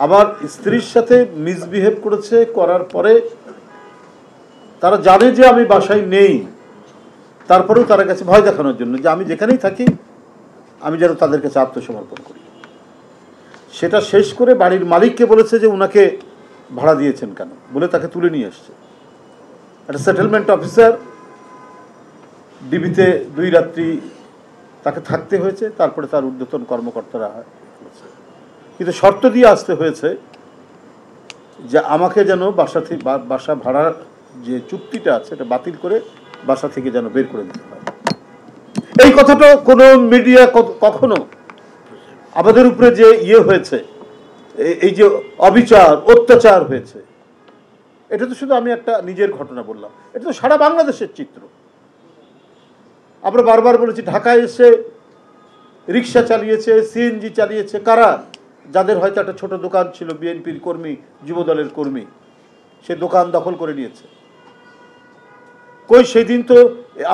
আমার স্ত্রীর সাথে মিসবিহেভ করেছে, করার পরে তারা জানে যে আমি বাসায় নেই, তারপরেও তারা কাছে ভয় দেখানোর জন্য যে আমি যেখানেই থাকি আমি যেন তাদের কাছে আত্মসমর্পণ করি। সেটা শেষ করে বাড়ির মালিককে বলেছে যে উনাকে ভাড়া দিয়েছেন কেন, বলে তাকে তুলে নিয়ে এসছে। একটা সেটেলমেন্ট অফিসার ডিবিতে 2 রাত্রি তাকে থাকতে হয়েছে, তারপরে তার ঊর্ধ্বতন কর্মকর্তারা কিন্তু শর্ত দিয়ে আসতে হয়েছে যে আমাকে যেন বাসা ভাড়ার যে চুক্তিটা আছে এটা বাতিল করে বাসা থেকে যেন বের করে দিতে হয়। এই কথাটা কোনো মিডিয়া কখনো আমাদের উপরে যে হয়েছে, এই যে অবিচার অত্যাচার হয়েছে, এটা তো শুধু আমি একটা নিজের ঘটনা বললাম, এটা তো সারা বাংলাদেশের চিত্র। আমরা বারবার বলেছি ঢাকায় এসে রিক্সা চালিয়েছে, সিএনজি চালিয়েছে কারা? যাদের হয়তো একটা ছোট দোকান ছিল, বিএনপির কর্মী, যুবদলের কর্মী, সে দোকান দখল করে নিয়েছে। কই সেই দিন তো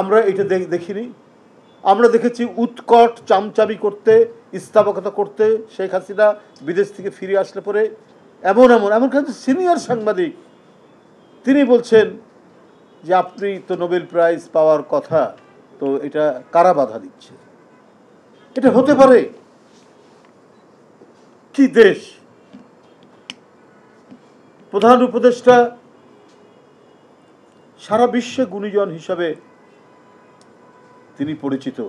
আমরা এটা দেখিনি। আমরা দেখেছি উৎকট চামচামি করতে, ইস্তাবকতা করতে শেখ হাসিনা বিদেশ থেকে ফিরে আসলে পরে এমন কিন্তু সিনিয়র সাংবাদিক তিনি বলছেন যে আপনি তো নোবেল প্রাইজ পাওয়ার কথা, তো এটা কারা বাধা দিচ্ছে? এটা হতে পারে? কি দেশ! প্রধান উপদেষ্টা সারা বিশ্বে গুণীজন হিসাবে তিনি পরিচিত।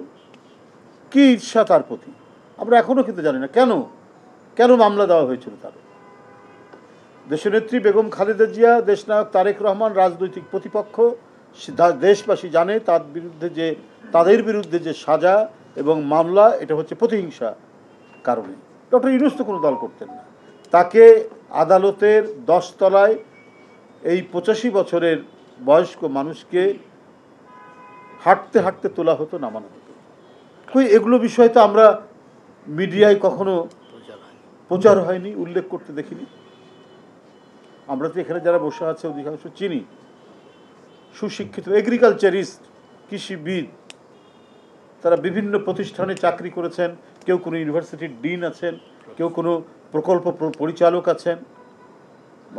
কি ঈর্ষা তার প্রতি! আমরা এখনো কিন্তু জানি না কেন মামলা দেওয়া হয়েছিল তার। দেশনেত্রী বেগম খালেদা জিয়া, দেশনায়ক তারেক রহমান রাজনৈতিক প্রতিপক্ষ, দেশবাসী জানে তাদের বিরুদ্ধে যে সাজা এবং মামলা, এটা হচ্ছে প্রতিহিংসা কারণে। ডক্টর ইউনূস তো কোনো দল করতেন না, তাকে আদালতের 10 তলায় এই 85 বছরের বয়স্ক মানুষকে হাঁটতে হাঁটতে তোলা হতো, নামানো হতো। কই এগুলো বিষয় তো আমরা মিডিয়ায় কখনো প্রচার হয়নি, উল্লেখ করতে দেখিনি। আমরা তো এখানে যারা বসে আছে অধিকাংশ চিনি, সুশিক্ষিত এগ্রিকালচারিস্ট, কৃষিবিদ, তারা বিভিন্ন প্রতিষ্ঠানে চাকরি করেছেন, কেউ কোনো ইউনিভার্সিটির ডিন আছেন, কেউ কোনো প্রকল্প পরিচালক আছেন।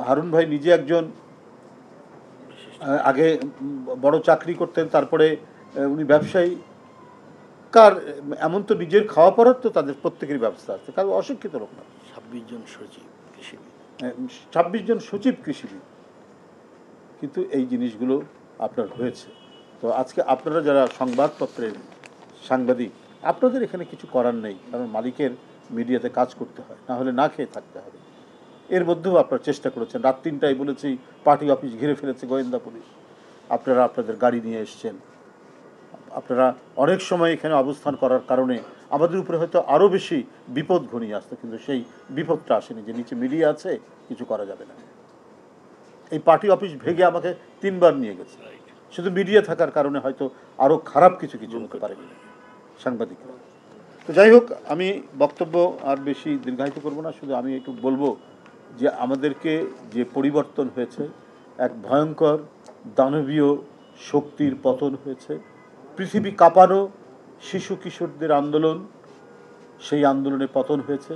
হারুন ভাই নিজে একজন আগে বড় চাকরি করতেন, তারপরে উনি ব্যবসায়ী। এমন তো নিজের খাওয়া পড়ার তো তাদের প্রত্যেকেরই ব্যবস্থা আছে, কারণ অশিক্ষিত লোক না। 26 জন সচিব কৃষিবিদ, 26 জন সচিব কৃষিবিদ। কিন্তু এই জিনিসগুলো আপনার হয়েছে। তো আজকে আপনারা যারা সংবাদপত্রের সাংবাদিক, আপনাদের এখানে কিছু করার নেই, কারণ মালিকের মিডিয়াতে কাজ করতে হয়, না হলে না খেয়ে থাকতে হবে। এর মধ্যেও আপনারা চেষ্টা করেছেন। রাত 3টায় বলেছি পার্টি অফিস ঘিরে ফেলেছে গোয়েন্দা পুলিশ, আপনারা আপনাদের গাড়ি নিয়ে এসছেন। আপনারা অনেক সময় এখানে অবস্থান করার কারণে আমাদের উপরে হয়তো আরও বেশি বিপদ ঘনিয়ে আসতো, কিন্তু সেই বিপদটা আসেনি যে নিচে মিডিয়া আছে, কিছু করা যাবে না। এই পার্টি অফিস ভেঙে আমাকে 3 বার নিয়ে গেছে, শুধু মিডিয়া থাকার কারণে হয়তো আরও খারাপ কিছু হতে পারে সাংবাদিকরা। তো যাই হোক, আমি বক্তব্য আর বেশি দীর্ঘায়িত করব না, শুধু আমি একটু বলবো যে আমাদেরকে যে পরিবর্তন হয়েছে, এক ভয়ঙ্কর দানবীয় শক্তির পতন হয়েছে। পৃথিবী কাঁপানো শিশু কিশোরদের আন্দোলন, সেই আন্দোলনে পতন হয়েছে,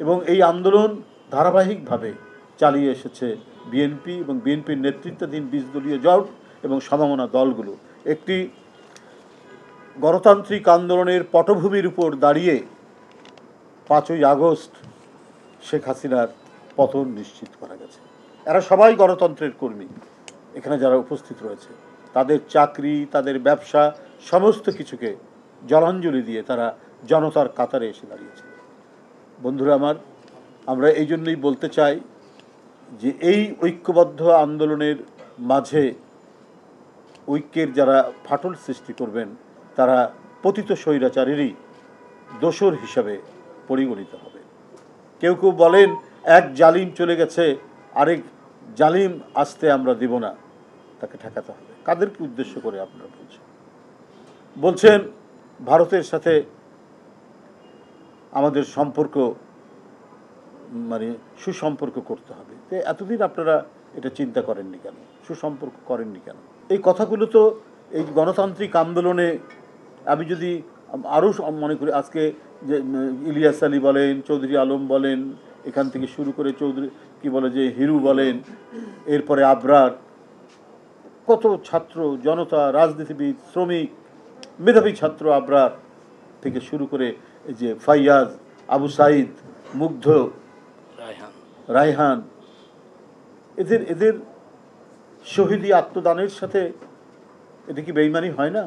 এবং এই আন্দোলন ধারাবাহিকভাবে চালিয়ে এসেছে বিএনপি এবং বিএনপির নেতৃত্বাধীন 20 দলীয় জোট এবং সমমনা দলগুলো। একটি গণতান্ত্রিক আন্দোলনের পটভূমির উপর দাঁড়িয়ে 5ই আগস্ট শেখ হাসিনার পতন নিশ্চিত করা গেছে। এরা সবাই গণতন্ত্রের কর্মী, এখানে যারা উপস্থিত রয়েছে, তাদের চাকরি, তাদের ব্যবসা, সমস্ত কিছুকে জলাঞ্জলি দিয়ে তারা জনতার কাতারে এসে দাঁড়িয়েছিল। বন্ধুরা আমার, আমরা এই জন্যই বলতে চাই যে এই ঐক্যবদ্ধ আন্দোলনের মাঝে ঐক্যের যারা ফাটল সৃষ্টি করবেন, তারা পতিত স্বৈরাচারেরই দোসর হিসাবে পরিগণিত হবে। কেউ কেউ বলেন এক জালিম চলে গেছে, আরেক জালিম আসতে আমরা দেব না, তাকে ঠেকাতে হবে। কাদেরকে উদ্দেশ্য করে আপনারা বলছেন ভারতের সাথে আমাদের সম্পর্ক, মানে সুসম্পর্ক করতে হবে। তো এতদিন আপনারা এটা চিন্তা করেননি কেন, সুসম্পর্ক করেননি কেন? এই কথাগুলো তো এই গণতান্ত্রিক আন্দোলনে, আমি যদি আরও মনে করি, আজকে যে ইলিয়াস আলী বলেন, চৌধুরী আলম বলেন, এখান থেকে শুরু করে চৌধুরী কি বলে যে হিরু বলেন, এরপরে আবরার, কত ছাত্র জনতা, রাজনীতিবিদ, শ্রমিক, মেধাবী ছাত্র আবরার থেকে শুরু করে এই যে ফাইয়াজ, আবু সাইদ, মুগ্ধ, রায়হান, রায়হান, এদের শহীদি আত্মদানের সাথে এটা কি বেইমানি হয় না?